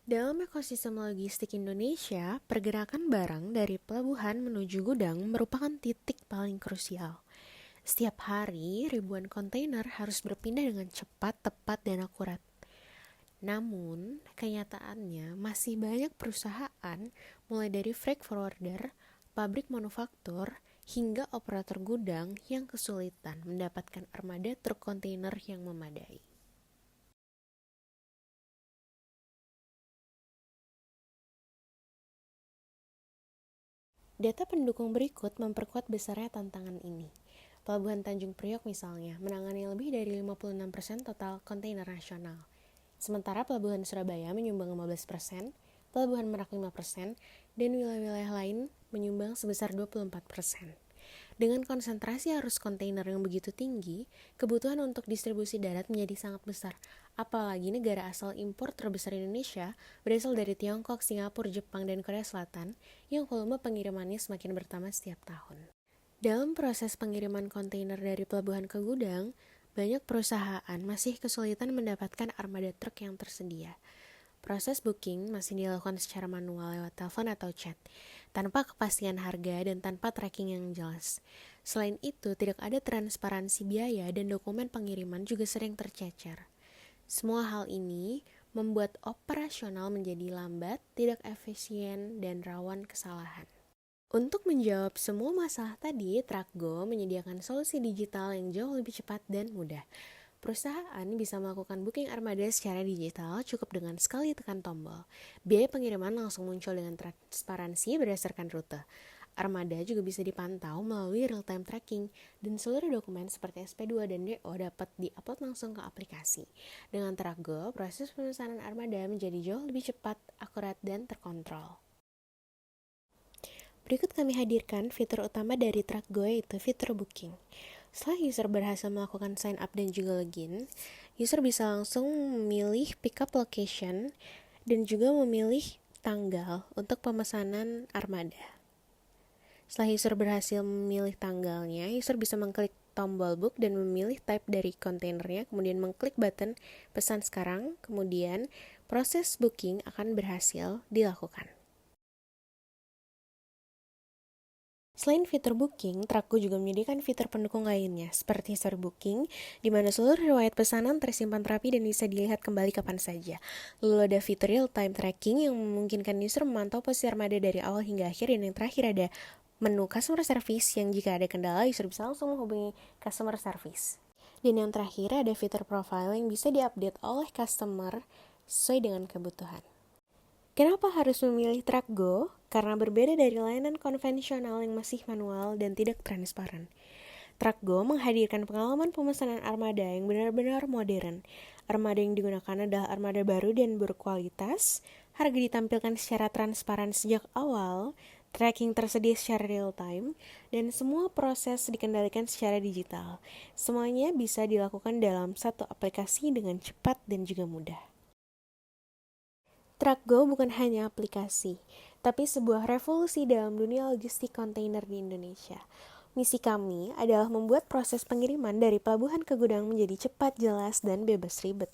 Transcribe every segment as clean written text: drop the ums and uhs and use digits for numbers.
Dalam ekosistem logistik Indonesia, pergerakan barang dari pelabuhan menuju gudang merupakan titik paling krusial. Setiap hari, ribuan kontainer harus berpindah dengan cepat, tepat, dan akurat. Namun, kenyataannya masih banyak perusahaan, mulai dari freight forwarder, pabrik manufaktur, hingga operator gudang yang kesulitan mendapatkan armada truk kontainer yang memadai. Data pendukung berikut memperkuat besarnya tantangan ini. Pelabuhan Tanjung Priok misalnya menangani lebih dari 56% total kontainer nasional. Sementara Pelabuhan Surabaya menyumbang 15%, Pelabuhan Merak 5%, dan wilayah-wilayah lain menyumbang sebesar 24%. Dengan konsentrasi arus kontainer yang begitu tinggi, kebutuhan untuk distribusi darat menjadi sangat besar. Apalagi negara asal impor terbesar Indonesia berasal dari Tiongkok, Singapura, Jepang, dan Korea Selatan yang volume pengirimannya semakin bertambah setiap tahun. Dalam proses pengiriman kontainer dari pelabuhan ke gudang, banyak perusahaan masih kesulitan mendapatkan armada truk yang tersedia. Proses booking masih dilakukan secara manual lewat telepon atau chat, tanpa kepastian harga dan tanpa tracking yang jelas. Selain itu, tidak ada transparansi biaya dan dokumen pengiriman juga sering tercecer. Semua hal ini membuat operasional menjadi lambat, tidak efisien, dan rawan kesalahan. Untuk menjawab semua masalah tadi, Trakgo menyediakan solusi digital yang jauh lebih cepat dan mudah. Perusahaan bisa melakukan booking armada secara digital cukup dengan sekali tekan tombol. Biaya pengiriman langsung muncul dengan transparansi berdasarkan rute. Armada juga bisa dipantau melalui real-time tracking, dan seluruh dokumen seperti SP2 dan DO dapat diupload langsung ke aplikasi. Dengan Trakgo, proses pemesanan armada menjadi jauh lebih cepat, akurat, dan terkontrol. Berikut kami hadirkan fitur utama dari Trakgo, yaitu fitur booking. Setelah user berhasil melakukan sign up dan juga login, user bisa langsung memilih pickup location dan juga memilih tanggal untuk pemesanan armada. Setelah user berhasil memilih tanggalnya, user bisa mengklik tombol book dan memilih type dari kontainernya, kemudian mengklik button pesan sekarang, kemudian proses booking akan berhasil dilakukan. Selain fitur booking, Trakgo juga menyediakan fitur pendukung lainnya, seperti history booking, di mana seluruh riwayat pesanan tersimpan rapi dan bisa dilihat kembali kapan saja. Lalu ada fitur real-time tracking yang memungkinkan user memantau posisi armada dari awal hingga akhir, dan yang terakhir ada menu customer service yang jika ada kendala, user bisa langsung menghubungi customer service. Dan yang terakhir ada fitur profile yang bisa diupdate oleh customer sesuai dengan kebutuhan. Kenapa harus memilih Trakgo? Karena berbeda dari layanan konvensional yang masih manual dan tidak transparan. Trakgo menghadirkan pengalaman pemesanan armada yang benar-benar modern. Armada yang digunakan adalah armada baru dan berkualitas, harga ditampilkan secara transparan sejak awal, tracking tersedia secara real-time, dan semua proses dikendalikan secara digital. Semuanya bisa dilakukan dalam satu aplikasi dengan cepat dan juga mudah. Trakgo bukan hanya aplikasi, tapi sebuah revolusi dalam dunia logistik kontainer di Indonesia. Misi kami adalah membuat proses pengiriman dari pelabuhan ke gudang menjadi cepat, jelas, dan bebas ribet.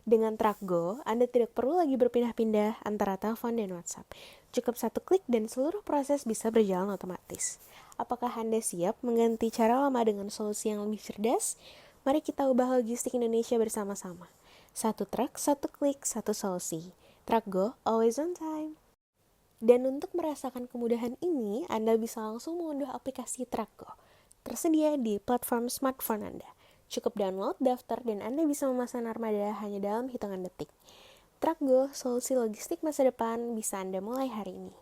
Dengan Trakgo, Anda tidak perlu lagi berpindah-pindah antara telepon dan WhatsApp. Cukup satu klik dan seluruh proses bisa berjalan otomatis. Apakah Anda siap mengganti cara lama dengan solusi yang lebih cerdas? Mari kita ubah logistik Indonesia bersama-sama. Satu truk, satu klik, satu solusi. Trakgo, always on time. Dan untuk merasakan kemudahan ini, Anda bisa langsung mengunduh aplikasi Trakgo. Tersedia di platform smartphone Anda. Cukup download, daftar, dan Anda bisa memesan armada hanya dalam hitungan detik. Trakgo, solusi logistik masa depan bisa Anda mulai hari ini.